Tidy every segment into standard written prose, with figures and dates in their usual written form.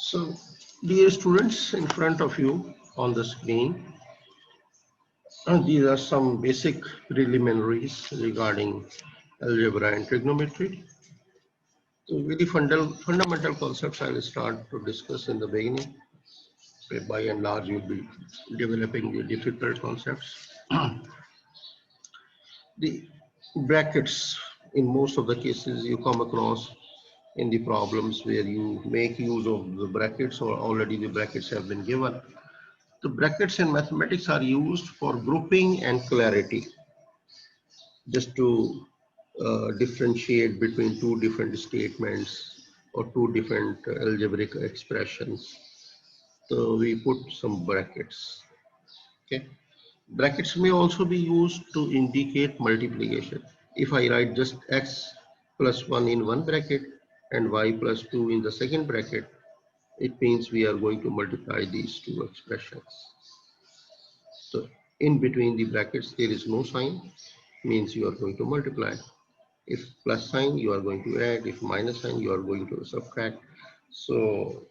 So, dear students, in front of you on the screen, these are some basic preliminaries regarding algebra and trigonometry. So, very fundamental concepts I will start to discuss in the beginning. By and large, you'll be developing the difficult concepts. The brackets, in most of the cases, you come across in the problems where you make use of the brackets or already the brackets have been given. The brackets in mathematics are used for grouping and clarity, just to differentiate between two different statements or two different algebraic expressions. So we put some brackets. Okay. Brackets may also be used to indicate multiplication. If I write just x plus 1 in one bracket and y plus 2 in the second bracket, it means we are going to multiply these two expressions. So in between the brackets, there is no sign, means you are going to multiply. If plus sign, you are going to add. If minus sign, you are going to subtract. So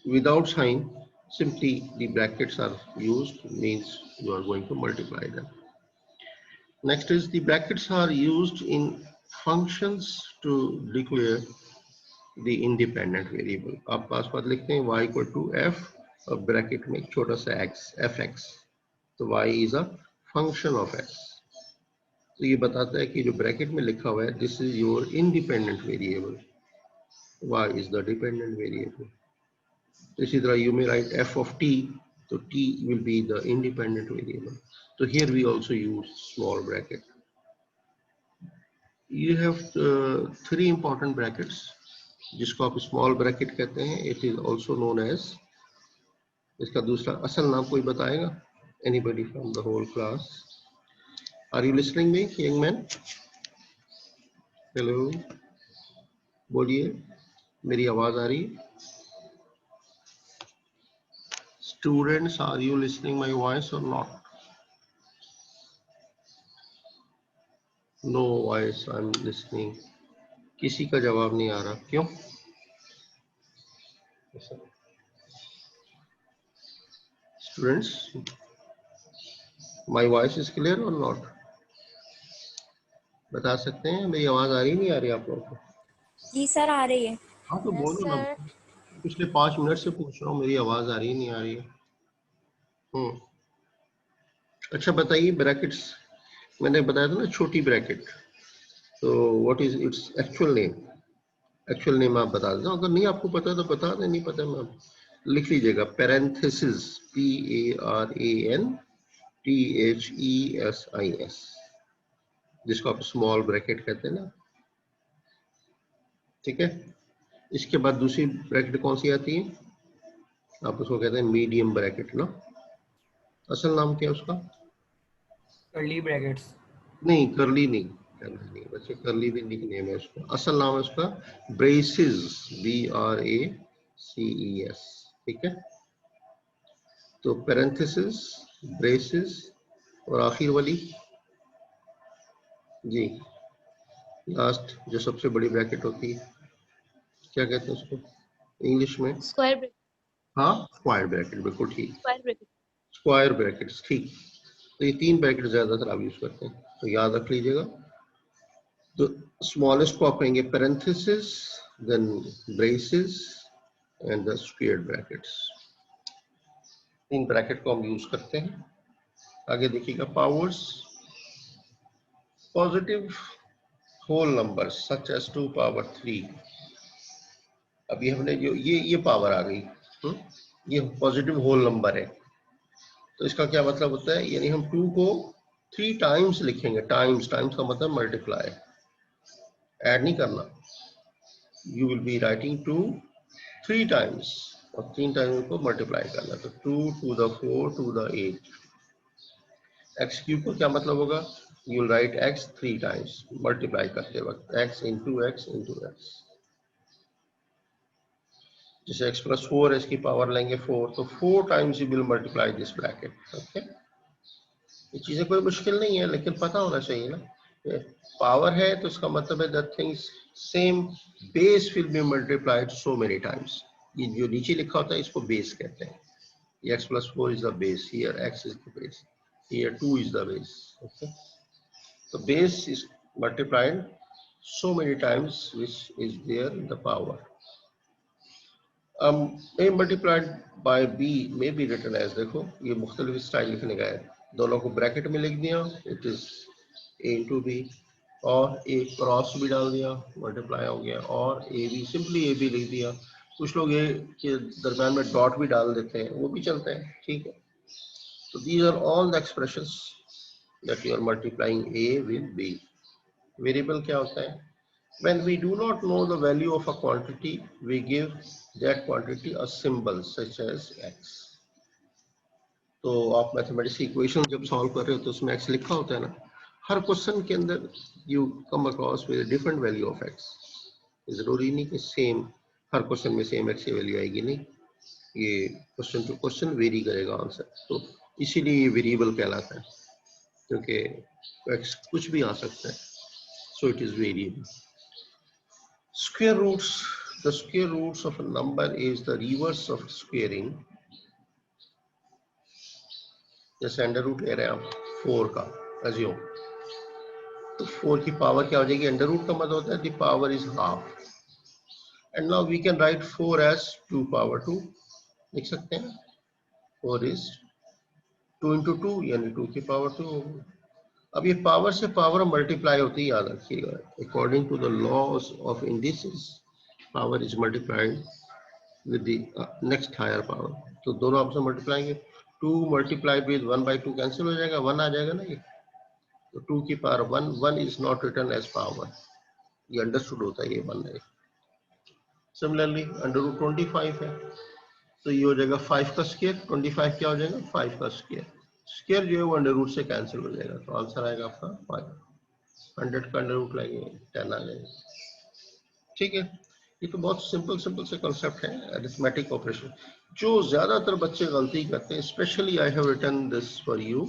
without sign, simply the brackets are used, means you are going to multiply them. Next is the brackets are used in functions to declare the independent variable. आप पास बात लिखते हैं y equal to f और bracket में छोटा सा x fx. तो y is a function of x. तो ये बताता है कि जो ब्रैकेट में लिखा हुआ है, this is your independent variable. y is the dependent variable. तो इसी तरह you may write f of t, so t will be the independent variable. So here we also use small bracket. You have three important brackets, जिसको आप small bracket कहते हैं. It is also known as, इसका दूसरा असल नाम कोई बताएगा? Anybody from the whole class? Are you listening me, young man? Hello. बोलिए, मेरी आवाज आ रही है? Students, are you listening my voice or not? No voice, I'm listening. किसी का जवाब नहीं आ रहा, क्यों? Students, my voice is clear or not? बता सकते हैं मेरी आवाज आ रही नहीं आ रही आप लोगों को? जी सर आ रही है. हाँ तो बोलो ना, पिछले 5 मिनट से पूछ रहा हूँ, मेरी आवाज आ रही नहीं आ रही है? अच्छा बताइए, ब्रैकेट्स मैंने बताया था ना, छोटी ब्रैकेट, तो what is its actual name? Actual name आप बता देना, अगर नहीं आपको पता तो बता दें, नहीं पता मैं लिख लीजिएगा. पैरेंथेसिस, PARANTHESIS, जिसको आप स्मॉल ब्रैकेट कहते हैं ना. ठीक है. इसके बाद दूसरी ब्रैकेट कौन सी आती है? आप उसको कहते हैं मीडियम ब्रैकेट ना. असल नाम क्या है उसका? Curly brackets. नहीं, कर्ली नहीं, वैसे कर्ली भी निकनेम है उसका. असल नाम है उसका ब्रेसेस, BRACES. ठीक है. तो पैरेंथेसिस, ब्रेसेस और आखिर वाली जी लास्ट जो सबसे बड़ी ब्रैकेट होती है, क्या कहते हैं उसको इंग्लिश में? Square bracket. हाँ, स्क्वायर ब्रैकेट, बिल्कुल ठीक. Square bracket. स्क्वायर ब्रैकेट्स, ठीक. तो ये तीन ब्रैकेट ज्यादातर आप यूज करते हैं, तो याद रख लीजिएगा. तो स्मॉलेस्ट को आप कहेंगे parenthesis, then braces and the square brackets. इन ब्रैकेट को हम यूज करते हैं. आगे देखिएगा, powers. Positive whole number such as 2 power 3. अभी हमने जो ये पावर आ गई, ये पॉजिटिव होल नंबर है. तो इसका क्या मतलब होता है? यानी हम 2 को 3 टाइम्स लिखेंगे. टाइम्स का मतलब मल्टीप्लाई, ऐड नहीं करना. You will be writing 2 3 times और 3 टाइम्स को मल्टीप्लाई करना. तो 2 to the 4 to the 8. X cube का क्या मतलब होगा? You will write x 3 times multiply करते वक्त, x into x into x. जैसे x plus 4 है, इसकी पावर लेंगे 4, तो 4 times you will multiply this bracket. Okay. ये चीजें कोई मुश्किल नहीं है, लेकिन पता होना चाहिए ना. पावर है तो इसका मतलब है that things same base will be multiplied so many times. ये जो नीचे लिखा होता है इसको बेस कहते हैं. X plus 4 is the base. Here X is the base. Here 2 is the base. Okay. The base is multiplied so many times which is there in the power. A multiplied by B may be written as, देखो ये मुख्तलिफ style लिखने का है, दोनों को bracket में लिख दिया, it is A into B, और एक क्रॉस भी डाल दिया, मल्टीप्लाई हो गया, और a b simply a b लिख दिया. कुछ लोग ए के दरम्यान में डॉट भी डाल देते हैं, वो भी चलता है, ठीक है. So these are all the expressions that you are multiplying A with B. Variable क्या होता है? When we do not know the value of a quantity, we give that quantity a symbol such as x. तो आप mathematics की equation जब solve कर रहे हो तो उसमें x लिखा होता है ना. हर क्वेश्चन के अंदर you come across with a different value of x. जरूरी नहीं कि सेम हर क्वेश्चन में सेम x की वैल्यू आएगी, नहीं, ये क्वेश्चन टू क्वेश्चन वेरी करेगा आंसर. तो इसीलिए ये वेरिएबल कहलाता है, क्योंकि x कुछ भी आ सकता है. So it is variable. Square roots. The square roots of a number is the reverse of squaring. जैसे अंडर रूट ले रहे हैं आप 4 का, अज्यूम, तो 4 की पावर क्या हो जाएगी? अंडर रूट का मतलब होता है the power is half. And now we can write 4 as 2 power 2. लिख सकते हैं 4 is 2 into 2 यानी 2 की पावर 2. अब ये पावर से पावर मल्टीप्लाई होती है, याद रखिएगा. According to the laws of indices, power is multiplied with the next higher power. तो दोनों आपस में मल्टीप्लाई, 2 मल्टीप्लाइड विद 1/2 कैंसिल हो जाएगा, 1 आ जाएगा ना ये. तो 2 की power 1, 1 is not written as power, ये अंडरस्टूड होता है, ये 1 है. सिमिलरली अंडर रूट 25 है, तो ये हो जाएगा 5 का स्क्वायर. 25 क्या हो जाएगा? 5 का स्क्वायर. स्क्वायर जो है वो अंडर रूट से कैंसिल हो जाएगा, तो आंसर आएगा आपका 5. 100 का अंडर रूट लाएंगे 10 आ जाएगा. ठीक है, ये तो बहुत सिंपल से कॉन्सेप्ट है अरिथमेटिक ऑपरेशन. जो ज्यादातर बच्चे गलती करते हैं, specially I have written this for you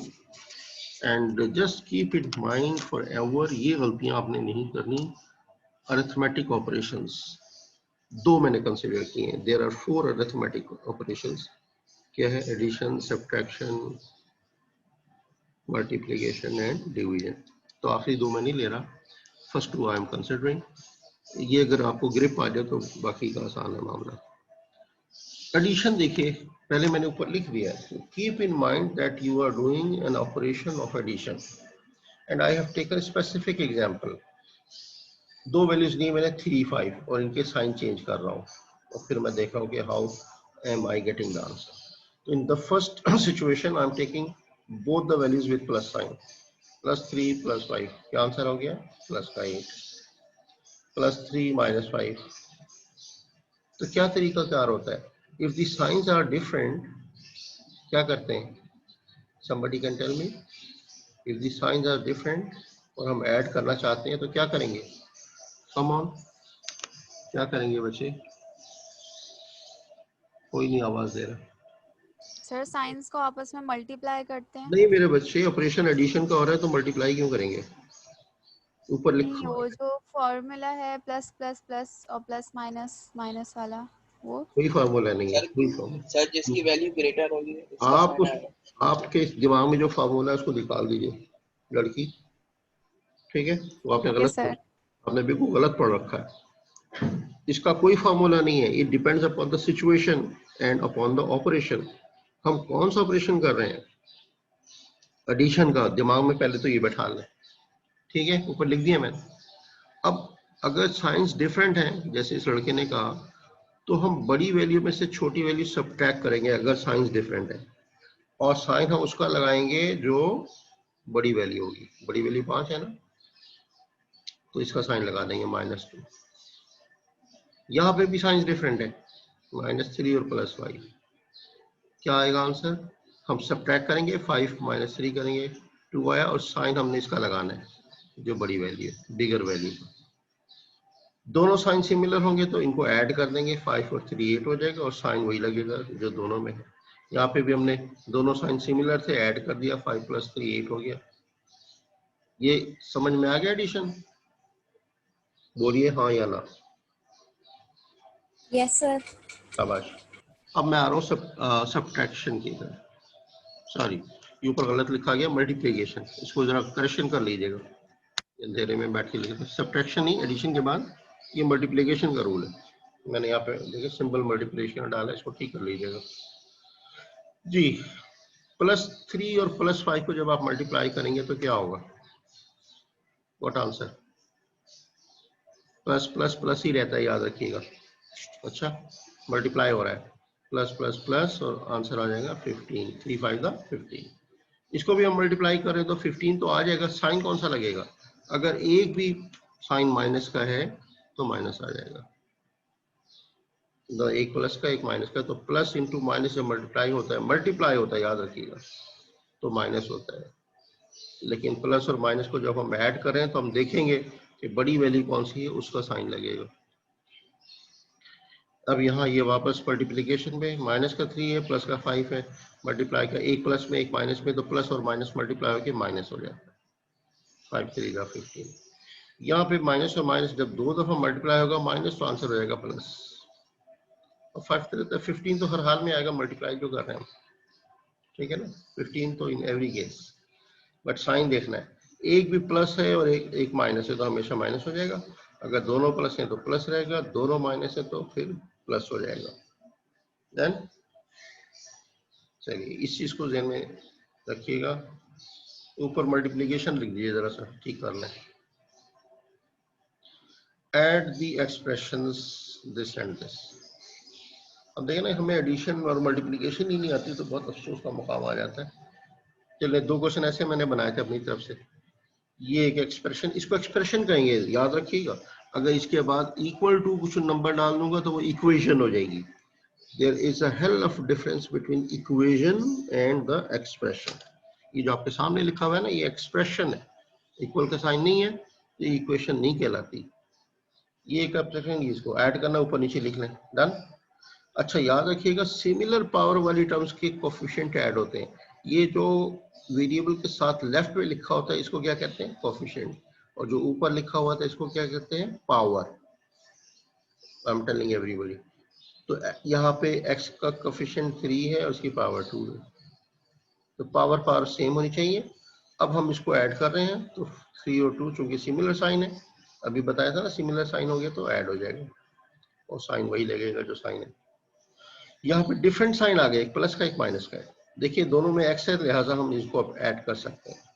and just keep it mind forever, ये गलतियां आपने नहीं करनी. अरिथमेटिक ऑपरेशंस दो मैंने कंसिडर किए हैं. There are 4 arithmetic operations. क्या है? Addition, subtraction, multiplication and division. तो आखिरी दो मैं नहीं ले रहा, फर्स्ट 2 आई एम कंसिडरिंग. ये अगर आपको ग्रिप आ जाए तो बाकी का आसान है मामला. एडिशन देखिए, पहले मैंने ऊपर लिख दिया है, keep in mind that you are doing an operation of addition and I have taken specific example. दो वैल्यूज दी मैंने 3, 5 और इनके साइन चेंज कर रहा हूँ, और फिर मैं देख रहा हूँ कि how am I getting the answer. तो in the first situation I am taking both the values with plus sign. +3 +5 क्या आंसर हो गया? +8. +3 -5. तो क्या तरीका कार होता है? If the signs are different, क्या करते हैं? Somebody can tell me. If the signs are different और हम ऐड करना चाहते हैं तो क्या करेंगे? Come on, क्या करेंगे बच्चे? कोई नहीं आवाज दे रहा. सर साइंस को आपस में मल्टीप्लाई करते हैं. नहीं मेरे बच्चे, ऑपरेशन एडिशन का हो रहा है तो मल्टीप्लाई क्यों करेंगे? ऊपर नहीं, लिखा वो जो फॉर्मूला है प्लस प्लस प्लस और प्लस माइनस माइनस वाला, वो कोई फार्मूला नहीं है. कोई फार्मूला सर जिसकी वैल्यू ग्रेटर होगी आप उस आपके दिमाग में जो फार्मूला है उसको निकाल दीजिए लड़की. ठीक है, वो आपने ओके गलत सर. आपने बिल्कुल गलत पढ़ रखा है. इसका कोई फार्मूला नहीं है. It depends upon the situation and upon the operation. हम कौन सा ऑपरेशन कर रहे हैं? एडिशन का. दिमाग में पहले तो ये बैठा लें. ठीक है, ऊपर लिख दिया मैंने. अब अगर साइंस डिफरेंट है, जैसे इस लड़के ने कहा, तो हम बड़ी वैल्यू में से छोटी वैल्यू सब्ट्रैक्ट करेंगे अगर साइंस डिफरेंट है, और साइन हम उसका लगाएंगे जो बड़ी वैल्यू होगी. बड़ी वैल्यू 5 है ना, तो इसका साइन लगा देंगे -2. यहाँ पे भी साइंस डिफरेंट है, -3 और +5. क्या आएगा आंसर? हम सब्ट्रैक्ट करेंगे, 5 -3 करेंगे, 2 आया, और साइन हमने इसका लगाना है जो बड़ी वैल्यू है, बिगर वैल्यू. दोनों साइन सिमिलर होंगे तो इनको ऐड कर देंगे, 5 और 3 8 हो जाएगा, और साइन वही लगेगा जो दोनों में है. यहाँ पे भी हमने दोनों साइन सिमिलर थे, ऐड कर दिया, 5 + 3 8 हो गया. ये समझ में आ गया एडिशन? बोलिए हाँ या ना. Yes, sir. शाबाश। अब मैं आ रहा हूँ सब्ट्रैक्शन की तरफ। सॉरी, ये ऊपर गलत लिखा गया, मल्टीप्लिकेशन। इसको जरा करेक्शन कर लीजिएगा, अंधेरे में बैठ के लिखा सब्ट्रैक्शन ही एडिशन के बाद ये मल्टीप्लिकेशन का रूल है। मैंने यहाँ पे देखिए सिंपल मल्टीप्लिकेशन डाला, इसको ठीक कर लीजिएगा जी। +3 और +5 को जब आप मल्टीप्लाई करेंगे तो क्या होगा? What answer? Plus plus plus ही रहता है, याद रखिएगा। अच्छा, मल्टीप्लाई हो रहा है, प्लस प्लस प्लस, और आंसर आ जाएगा 15। 3 5 15। इसको भी हम मल्टीप्लाई करें तो 15 तो आ जाएगा। साइन कौन सा लगेगा? अगर एक भी साइन माइनस का है तो माइनस आ जाएगा। एक प्लस का एक माइनस का, तो प्लस इंटू माइनस जब मल्टीप्लाई होता है, याद रखिएगा, तो माइनस होता है। लेकिन प्लस और माइनस को जब हम ऐड करें तो हम देखेंगे कि बड़ी वैल्यू कौन सी है, उसका साइन लगेगा। अब यहाँ ये वापस मल्टीप्लिकेशन में माइनस का 3 है, प्लस का 5 है, मल्टीप्लाई का एक प्लस में एक माइनस में, तो प्लस और माइनस मल्टीप्लाई होकर माइनस हो जाता है। 5 3 15। यहाँ पे माइनस और माइनस जब दो दफा मल्टीप्लाई होगा माइनस, तो आंसर हो जाएगा प्लस। और 5 3 15 तो हर हाल में आएगा, मल्टीप्लाई जो कर रहे हैं हम, ठीक है ना। 15 तो in every case, but sign देखना है। एक भी प्लस है और एक माइनस है तो हमेशा माइनस हो जाएगा। अगर दोनों प्लस हैं तो प्लस रहेगा, दोनों माइनस है तो फिर प्लस हो जाएगा। देन चलिए इस चीज को ध्यान में रखिएगा। ऊपर मल्टीप्लिकेशन लिख दीजिए, जरा सा ठीक करना है। Add the expressions this and this. अब देखिए ना, हमें एडिशन और मल्टीप्लिकेशन ही नहीं आती तो बहुत अफसोस का मुकाम आ जाता है। चलिए 2 क्वेश्चन ऐसे मैंने बनाए थे अपनी तरफ से। ये एक एक्सप्रेशन, इसको एक्सप्रेशन कहेंगे, याद रखिएगा। अगर इसके बाद इक्वल टू कुछ नंबर डाल दूंगा तो वो इक्वेशन हो जाएगी। There is a hell of difference between equation and the expression. ये जो आपके सामने लिखा हुआ है ना, ये एक्सप्रेशन है, इक्वल का साइन नहीं है, ये इक्वेशन नहीं कहलाती। ये एक एक्सप्रेशन, इसको ऐड करना, ऊपर नीचे लिख लें, डन। अच्छा याद रखिएगा, सिमिलर पावर वाली टर्म्स के कोफिशिएंट ऐड होते हैं। ये जो वेरिएबल के साथ लेफ्ट में लिखा होता है इसको क्या कहते हैं? कोफिशिएंट। और जो ऊपर लिखा हुआ था इसको क्या कहते हैं? Power. I am telling everybody. तो यहाँ पे x का कोफिशिएंट 3 है और उसकी पावर 2 है, तो पावर सेम होनी चाहिए। अब हम इसको ऐड कर रहे हैं तो 3 और 2 चूंकि सिमिलर साइन है, अभी बताया था ना, सिमिलर साइन हो गया तो ऐड हो जाएगा और साइन वही लगेगा जो साइन है। यहाँ पे डिफरेंट साइन आ गया, एक प्लस का एक माइनस का है। देखिए दोनों में x है, लिहाजा हम इसको अब ऐड कर सकते हैं।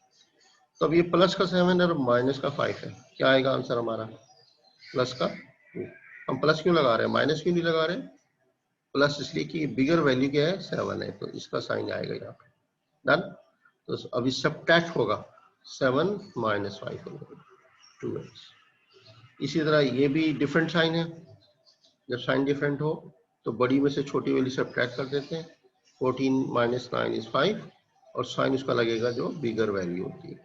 तो अब ये प्लस का 7 और माइनस का 5 है, क्या आएगा आंसर हमारा? प्लस का 2। हम प्लस क्यों लगा रहे हैं, माइनस क्यों नहीं लगा रहे? प्लस इसलिए कि बिगर वैल्यू क्या है? 7 है, तो इसका साइन आएगा यहाँ पे। डन। तो अभी सबट्रैक्ट होगा, 7 - 5 होगा, 2x। इसी तरह ये भी डिफरेंट साइन है, जब साइन डिफरेंट हो तो बड़ी में से छोटी वैल्यू सबट्रैक्ट कर देते हैं। 14 - 9 = 5, और साइन उसका लगेगा जो बिगर वैल्यू होती है,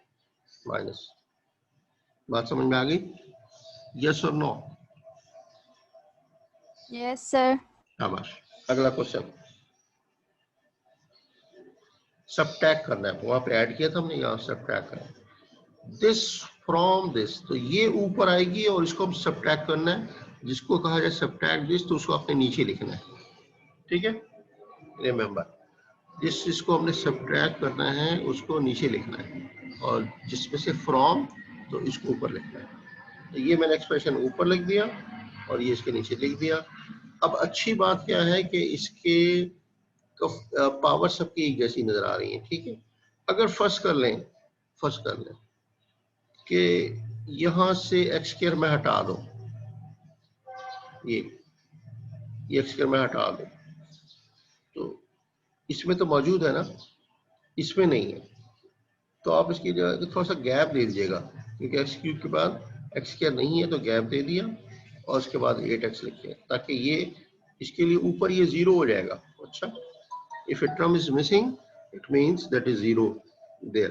माइनस। बात समझ में आ गई? यस और नो? Yes, sir. शाबाश। अगला क्वेश्चन, सबट्रैक्ट करना है, वहां पे ऐड किया था हमने, यहाँ सबट्रैक्ट करना है। दिस फ्रॉम दिस, तो ये ऊपर आएगी और इसको हम सबट्रैक्ट करना है। जिसको कहा जाए सबट्रैक्ट दिस, तो उसको अपने नीचे लिखना है, ठीक है। रिमेंबर, जिस चीज को हमने सबट्रैक्ट करना है उसको नीचे लिखना है, और जिसमें से फ्रॉम, तो इसको ऊपर लिखना है। तो ये मैंने एक्सप्रेशन ऊपर लिख दिया और ये इसके नीचे लिख दिया। अब अच्छी बात क्या है कि इसके पावर सबकी एक जैसी नजर आ रही है, ठीक है। अगर फर्स्ट कर लें कि यहां से एक्स स्क्वायर में हटा दो, ये एक्स स्क्वायर में हटा दो, तो इसमें तो मौजूद है ना, इसमें नहीं है, तो आप इसकी जगह थोड़ा सा गैप दे दीजिएगा, क्योंकि एक्स क्यूब के बाद एक्स स्क्वायर नहीं है, तो गैप दे दिया और उसके बाद 8x लिखिए, ताकि ये इसके लिए ऊपर ये 0 हो जाएगा। अच्छा, if a term is missing it means that is 0 there.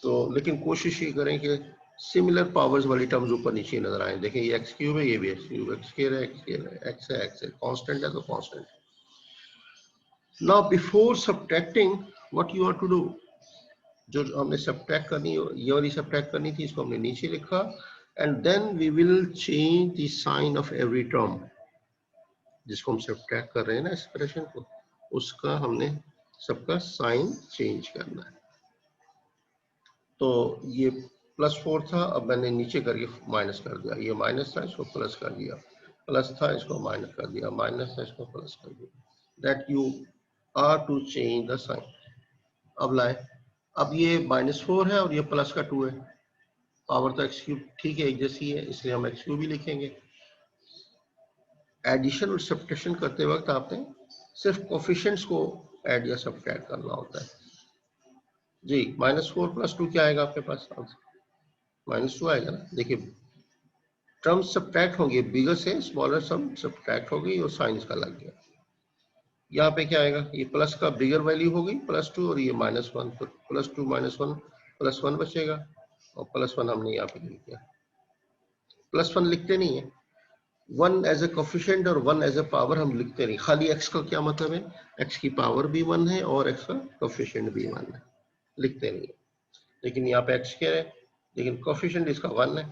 तो लेकिन कोशिश ये करें कि सिमिलर पावर्स वाली टर्म्स ऊपर नीचे नजर आए। देखें ये एक्स क्यूब है, ये भी एक्स क्यूब, एक्स स्क्वायर है, एक्स स्क्वायर है, एक्स है, एक्स है, कांस्टेंट है तो कांस्टेंट है। Now before subtracting what you are to do, जो हमने सब्ट्रैक्ट करनी, ये वाली सब्ट्रैक्ट करनी थी, इसको हमने नीचे लिखा, and then we will change the sign of every term, जिसको हम सब्ट्रैक्ट कर रहे हैं ना एक्सप्रेशन को, उसका हमने सबका साइन चेंज करना है। तो ये +4 था, अब मैंने नीचे करके माइनस कर दिया, ये माइनस था इसको प्लस कर दिया, प्लस था इसको माइनस कर दिया, माइनस था इसको प्लस कर दिया, that you are to change the sign. अब लाए, अब ये -4 है और ये प्लस का 2 है, पावर तो x³ ठीक है एक जैसी है, इसलिए हम x³ भी लिखेंगे। एडिशन और सब्ट्रैक्शन करते वक्त आपने सिर्फ कोफिशिएंट्स को ऐड या सब्ट्रैक्ट करना होता है जी। -4 + 2 क्या आएगा आपके पास? -2 आएगा ना। देखिए टर्म्स सब्ट्रैक्ट होंगे, बिगर से स्मॉलर सम सब्ट्रैक्ट हो गई और साइन इसका लग गया। यहाँ पे क्या आएगा? ये प्लस का बिगर वैल्यू हो गई +2 और ये -1, तो +2 -1 +1 बचेगा और +1 हमने यहाँ पे लिख दिया। +1 लिखते नहीं है, 1 एज ए कोफिशिएंट और 1 एज ए पावर हम लिखते नहीं। खाली x का क्या मतलब है? x की पावर भी 1 है और x का कोफिशिएंट भी 1 है, लिखते नहीं है। लेकिन यहाँ पे x क्या है, लेकिन कोफिशिएंट इसका 1 है,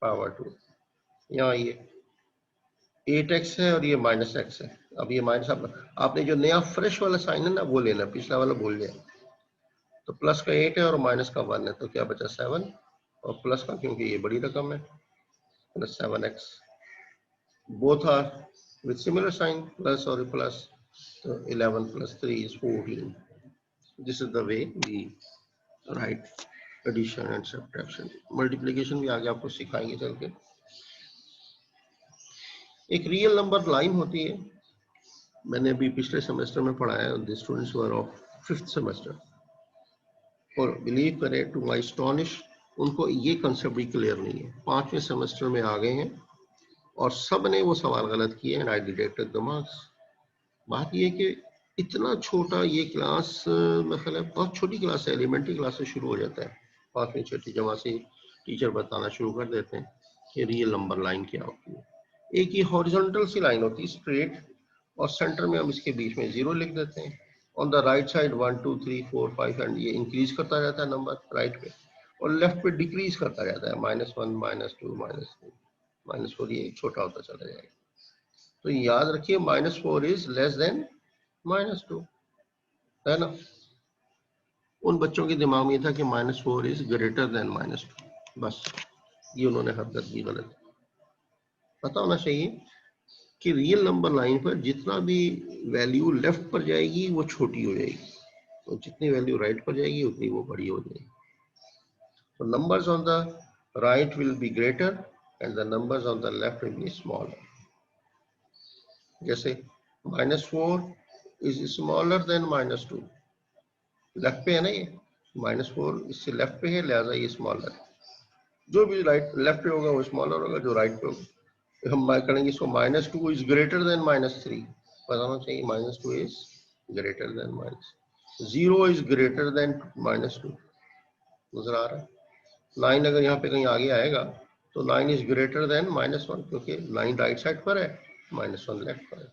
पावर 2। यहाँ ये 8x है और ये -x है। अब ये माइनस आपने जो नया फ्रेश वाला साइन है ना वो लेना, पिछला वाला भूल गया। तो प्लस का 8 है और माइनस का 1 है, तो क्या बचा 7, और प्लस का क्योंकि ये बड़ी रकम है +7x। Both are with similar sign, plus और प्लस, तो 11 + 3 is 14। This is the way we write addition and subtraction. Multiplication भी आगे आपको सिखाएंगे चल के। एक रियल नंबर लाइन होती है, मैंने अभी पिछले सेमेस्टर में पढ़ाया, the students were of 5th semester, और बिलीव करें टू माय एस्टोनिश उनको ये कंसेप्ट भी क्लियर नहीं है। 5वें सेमेस्टर में आ गए हैं और सब ने वो सवाल गलत किए and I deducted the marks. बात ये कि इतना छोटा ये क्लास, मतलब बहुत छोटी क्लास है, एलिमेंट्री क्लास से शुरू हो जाता है। 5वीं 6ठी जमात से टीचर बताना शुरू कर देते हैं कि रियल नंबर लाइन क्या होती है। एक ये हॉरिजॉन्टल सी लाइन होती है स्ट्रेट, और सेंटर में हम इसके बीच में 0 लिख देते हैं। On the right side 1 2 3 4 5 and ये इंक्रीज करता जाता है नंबर राइट पे, और लेफ्ट पे डिक्रीज करता जाता है, -1 -2 -3 -4, ये छोटा होता चला जाएगा। तो याद रखिए -4 इज लेस देन -2, है ना। उन बच्चों के दिमाग में था कि -4 इज ग्रेटर देन -2, बस ये उन्होंने हरकत की गलत। पता होना चाहिए कि रियल नंबर लाइन पर जितना भी वैल्यू लेफ्ट पर जाएगी वो छोटी हो जाएगी, और जितनी वैल्यू राइट पर जाएगी उतनी वो बड़ी हो जाएगी। तो numbers on the right will be greater and the numbers on the left will be smaller. जैसे -4 इज स्मॉलर देन -2, लेफ्ट पे है ना, ये -4 इससे लेफ्ट पे है, लिहाजा ये स्मॉलर है। जो भी राइट लेफ्ट पे होगा वो स्मॉलर होगा, जो राइट पे होगा। हम करेंगे इसको -2 इज ग्रेटर देन -3, बताना चाहिए -2 is greater than -0 is greater than -2। नजर आ रहा है? 9 अगर यहाँ पे कहीं आगे आएगा तो 9 इज ग्रेटर देन -1, क्योंकि 9 राइट साइड पर है, -1 लेफ्ट पर है।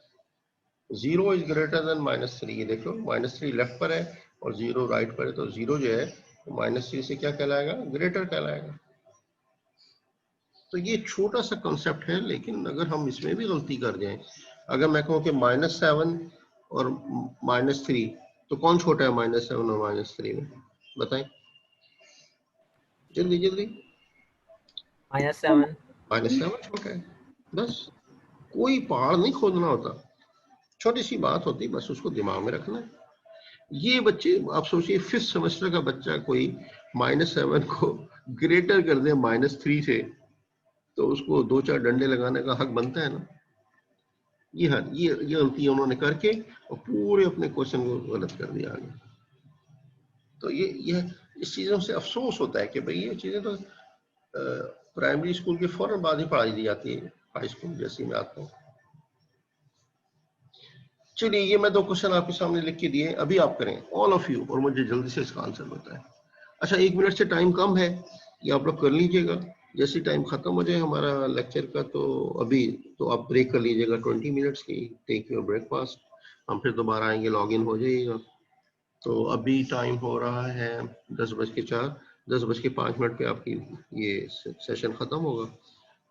0 इज ग्रेटर देन -3, ये देखो -3 लेफ्ट पर है और 0 राइट पर है, तो 0 जो है -3 से क्या कहलाएगा? ग्रेटर कहलाएगा। तो ये छोटा सा कॉन्सेप्ट है, लेकिन अगर हम इसमें भी गलती कर जाएं, अगर मैं कहूँ कि -7 और -3, तो कौन छोटा है -7 और -3 में? बताएं जल्दी जल्दी। -7। -7 छोटा है, बस कोई पहाड़ नहीं खोदना होता, छोटी सी बात होती, बस उसको दिमाग में रखना है। ये बच्चे, आप सोचिए 5th सेमेस्टर का बच्चा कोई -7 को ग्रेटर कर दे -3 से, तो उसको 2-4 डंडे लगाने का हक बनता है ना। ये गलती उन्होंने करके और पूरे अपने क्वेश्चन को गलत कर दिया आगे। तो ये इस चीजों से अफसोस होता है कि भाई ये चीजें तो प्राइमरी स्कूल के फौरन बाद ही पढ़ाई दी जाती है, हाई स्कूल जैसी में आता हूँ। चलिए ये मैं 2 क्वेश्चन आपके सामने लिख के दिए, अभी आप करें ऑल ऑफ यू, और मुझे जल्दी से इसका आंसर बताएं। अच्छा 1 मिनट से टाइम कम है, ये आप लोग कर लीजिएगा, जैसे टाइम खत्म हो जाए हमारा लेक्चर का, तो अभी तो आप ब्रेक कर लीजिएगा 20 मिनट्स की, टेक योर ब्रेकफास्ट, हम फिर दोबारा आएंगे, लॉग इन हो जाइएगा। तो अभी टाइम हो रहा है 10:04, 10:05 पे आपकी ये सेशन खत्म होगा,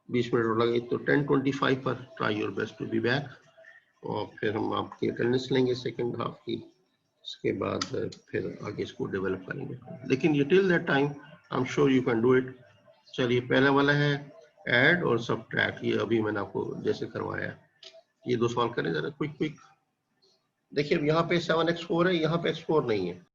20 मिनट और लगे तो 10:25 पर try your best to be back, और फिर हम आपकी अटेंडेंस लेंगे सेकंड हाफ की, इसके बाद फिर आगे इसको डेवलप करेंगे। लेकिन ये till that time I am sure you can do it. चलिए पहला वाला है ऐड और सबट्रैक्ट, ये अभी मैंने आपको जैसे करवाया, ये दो सॉल्व करें जरा क्विक। देखिए अब यहाँ पे 7x4 है, यहाँ पे x4 नहीं है,